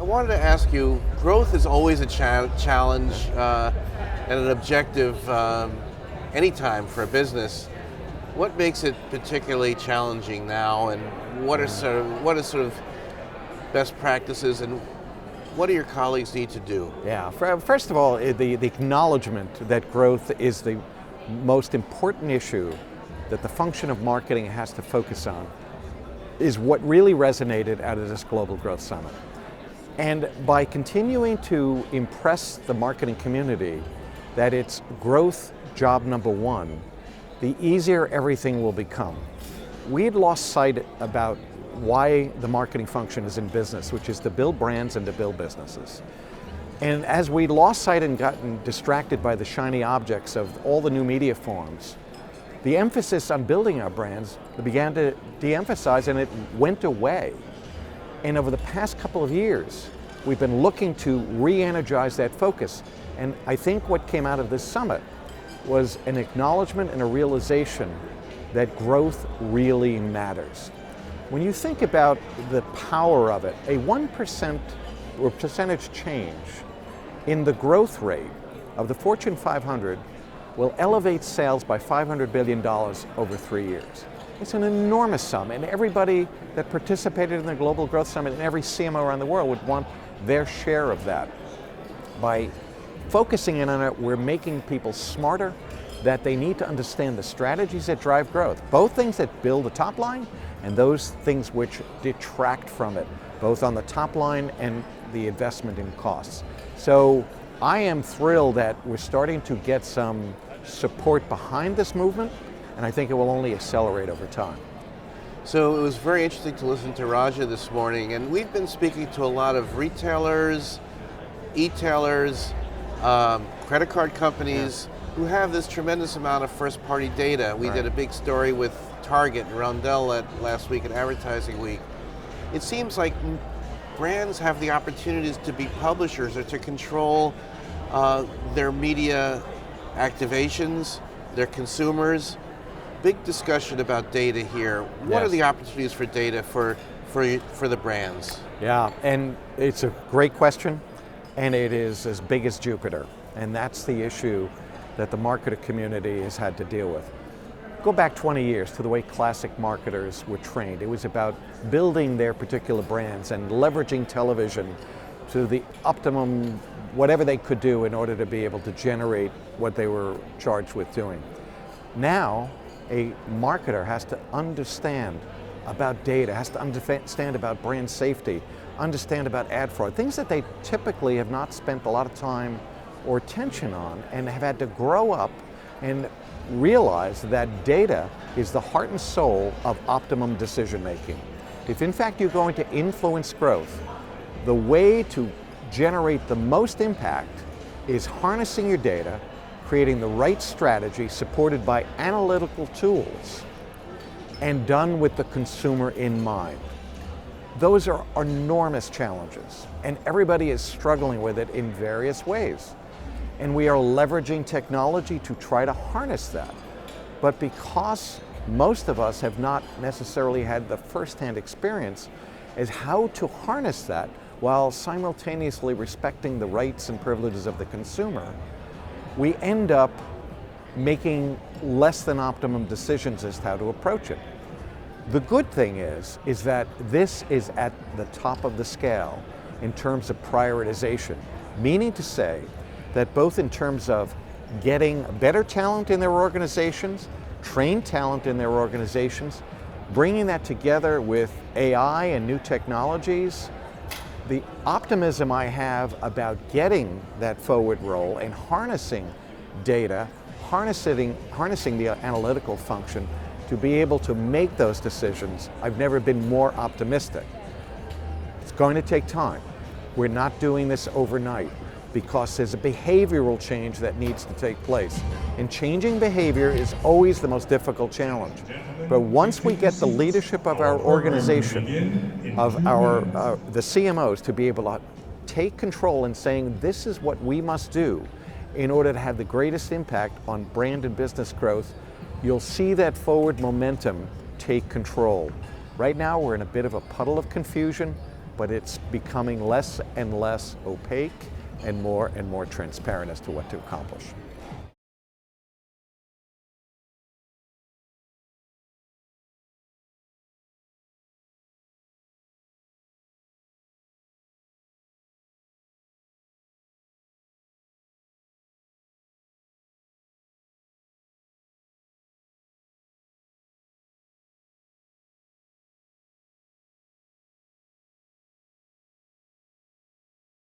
wanted to ask you, growth is always a challenge and an objective anytime for a business. What makes it particularly challenging now, and what are sort of best practices, and what do your colleagues need to do? Yeah, first of all, the acknowledgement that growth is the most important issue that the function of marketing has to focus on is what really resonated out of this Global Growth Summit. And by continuing to impress the marketing community that it's growth job number one, the easier everything will become. We had lost sight about why the marketing function is in business, which is to build brands and to build businesses. And as we lost sight and gotten distracted by the shiny objects of all the new media forms, the emphasis on building our brands began to de-emphasize, and it went away. And over the past couple of years, we've been looking to re-energize that focus. And I think what came out of this summit was an acknowledgement and a realization that growth really matters. When you think about the power of it, a 1% or percentage change in the growth rate of the Fortune 500 will elevate sales by $500 billion over 3 years. It's an enormous sum, and everybody that participated in the Global Growth Summit and every CMO around the world would want their share of that. By focusing in on it, we're making people smarter, that they need to understand the strategies that drive growth, both things that build the top line and those things which detract from it, both on the top line and the investment in costs. So I am thrilled that we're starting to get some support behind this movement, and I think it will only accelerate over time. So it was very interesting to listen to Raja this morning, and we've been speaking to a lot of retailers, e-tailers, credit card companies who have this tremendous amount of first-party data. We did a big story with Target and Roundel last week at Advertising Week. It seems like brands have the opportunities to be publishers or to control their media activations, their consumers. Big discussion about data here. What are the opportunities for data for the brands? Yeah, and it's a great question, and it is as big as Jupiter, and that's the issue that the marketer community has had to deal with. Go back 20 years to the way classic marketers were trained. It was about building their particular brands and leveraging television to the optimum, whatever they could do in order to be able to generate what they were charged with doing. Now, a marketer has to understand about data, has to understand about brand safety, understand about ad fraud, things that they typically have not spent a lot of time or attention on, and have had to grow up and realize that data is the heart and soul of optimum decision making. If in fact you're going to influence growth, the way to generate the most impact is harnessing your data, creating the right strategy supported by analytical tools, and done with the consumer in mind. Those are enormous challenges, and everybody is struggling with it in various ways. And we are leveraging technology to try to harness that. But because most of us have not necessarily had the first-hand experience as how to harness that while simultaneously respecting the rights and privileges of the consumer, we end up making less than optimum decisions as to how to approach it. The good thing is that this is at the top of the scale in terms of prioritization, meaning to say that both in terms of getting better talent in their organizations, trained talent in their organizations, bringing that together with AI and new technologies, the optimism I have about getting that forward roll and harnessing data, harnessing the analytical function to be able to make those decisions, I've never been more optimistic. It's going to take time. We're not doing this overnight, because there's a behavioral change that needs to take place. And changing behavior is always the most difficult challenge. But once we get the leadership of our organization, of the CMOs, to be able to take control and saying this is what we must do in order to have the greatest impact on brand and business growth, you'll see that forward momentum take control. Right now we're in a bit of a puddle of confusion. but it's becoming less and less opaque and more transparent as to what to accomplish.